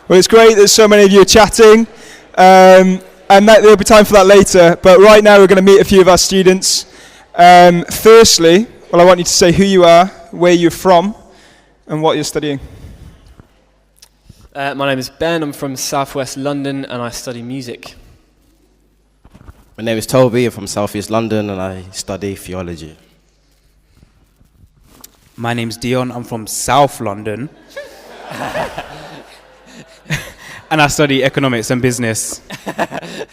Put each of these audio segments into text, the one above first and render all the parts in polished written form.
Well, it's great that so many of you are chatting, and there'll be time for that later. But right now we're going to meet a few of our students. Firstly, I want you to say who you are, where you're from, and what you're studying. My name is Ben, I'm from southwest London and I study music. My name is Toby, I'm from southeast London and I study theology. My name's Dion, I'm from South London and I study economics and business. That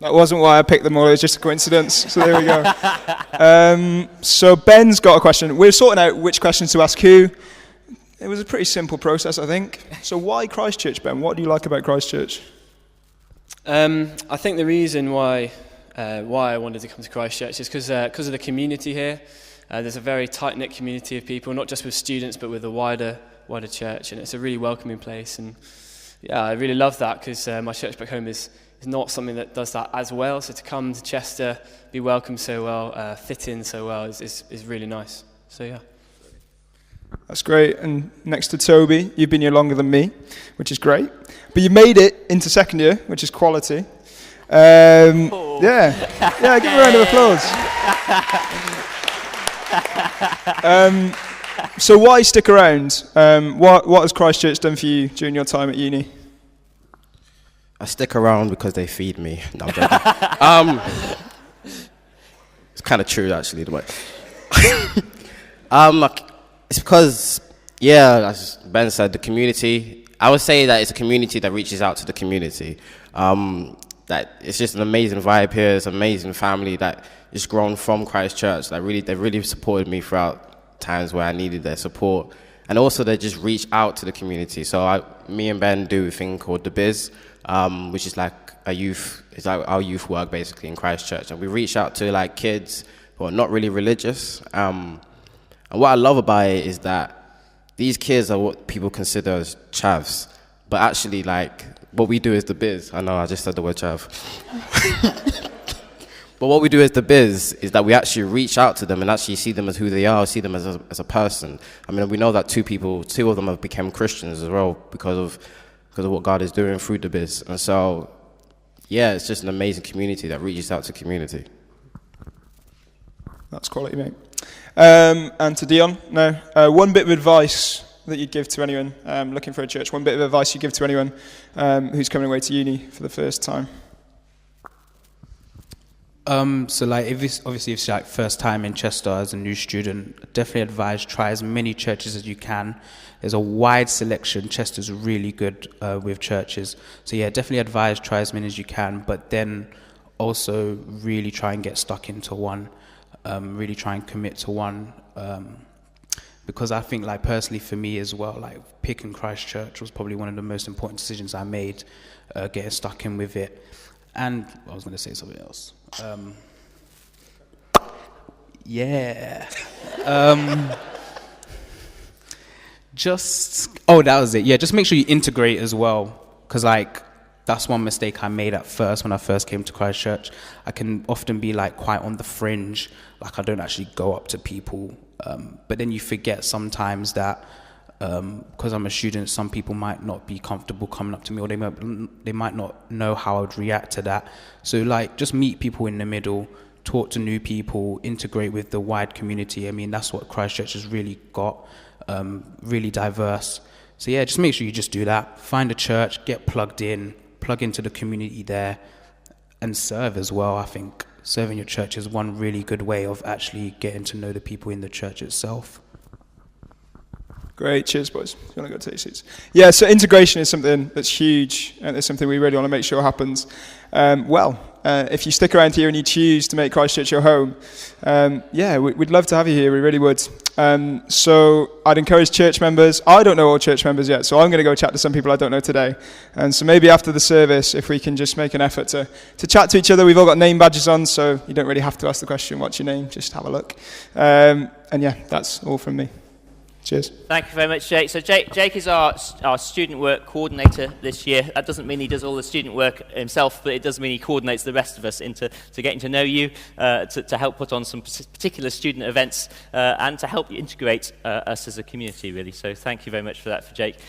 wasn't why I picked them all, it was just a coincidence, so there we go. So Ben's got a question. We're sorting out which questions to ask who. It was a pretty simple process, I think. So why Christchurch, Ben? What do you like about Christchurch? I think the reason why I wanted to come to Christchurch is because of the community here. There's a very tight-knit community of people, not just with students, but with the wider church, and it's a really welcoming place. And yeah, I really love that because my church back home is not something that does that as well. So to come to Chester, be welcomed so well, fit in so well is really nice. So yeah. That's great. And next to Toby, you've been here longer than me, which is great. But you made it into second year, which is quality. Yeah, give a round of applause. So why stick around? What has Christchurch done for you during your time at uni? I stick around because they feed me. No, I'm joking. It's kind of true, actually. It's because, as Ben said, the community. I would say that it's a community that reaches out to the community. That it's just an amazing vibe here. It's an amazing family that is grown from Christchurch. They really supported me throughout times where I needed their support, and also they just reach out to the community. So me and Ben do a thing called The Biz, which is like our youth work basically in Christchurch, and we reach out to like kids who are not really religious. And what I love about it is that these kids are what people consider as chavs, but actually, like, what we do is The Biz. I know I just said the word chav. But what we do as The Biz is that we actually reach out to them and actually see them as who they are, see them as a person. I mean, we know that two of them have become Christians as well because of what God is doing through The Biz. And so, yeah, it's just an amazing community that reaches out to community. That's quality, mate. And to Dion, one bit of advice that you'd give to anyone looking for a church, one bit of advice you'd give to anyone who's coming away to uni for the first time. So like if it's like first time in Chester as a new student, definitely advise try as many churches as you can. There's a wide selection. Chester's really good with churches. So yeah, definitely advise try as many as you can, but then also really try and get stuck into one. Really try and commit to one, because I think, like, personally for me as well, like, picking Christchurch was probably one of the most important decisions I made, getting stuck in with it. And I was going to say something else. That was it. Yeah, just make sure you integrate as well, because, like, that's one mistake I made at first when I first came to Christchurch. I can often be like quite on the fringe, like I don't actually go up to people. But then you forget sometimes that because I'm a student, some people might not be comfortable coming up to me, or they might not know how I would react to that. So like just meet people in the middle, talk to new people, integrate with the wide community. I mean, that's what Christchurch has really got, really diverse. So yeah, just make sure you just do that. Find a church, get plugged in, plug into the community there, and serve as well. I think serving your church is one really good way of actually getting to know the people in the church itself. Great, cheers boys. You want to go take seats? Yeah, so integration is something that's huge, and it's something we really want to make sure happens. If you stick around here and you choose to make Christchurch your home, we'd love to have you here, we really would. So I'd encourage church members. I don't know all church members yet, so I'm going to go chat to some people I don't know today. And so maybe after the service, if we can just make an effort to chat to each other. We've all got name badges on, so you don't really have to ask the question, what's your name? Just have a look. That's all from me. Cheers. Thank you very much, Jake. So Jake is our student work coordinator this year. That doesn't mean he does all the student work himself, but it does mean he coordinates the rest of us into getting to know you, to help put on some particular student events, and to help you integrate us as a community, really. So thank you very much for that, for Jake.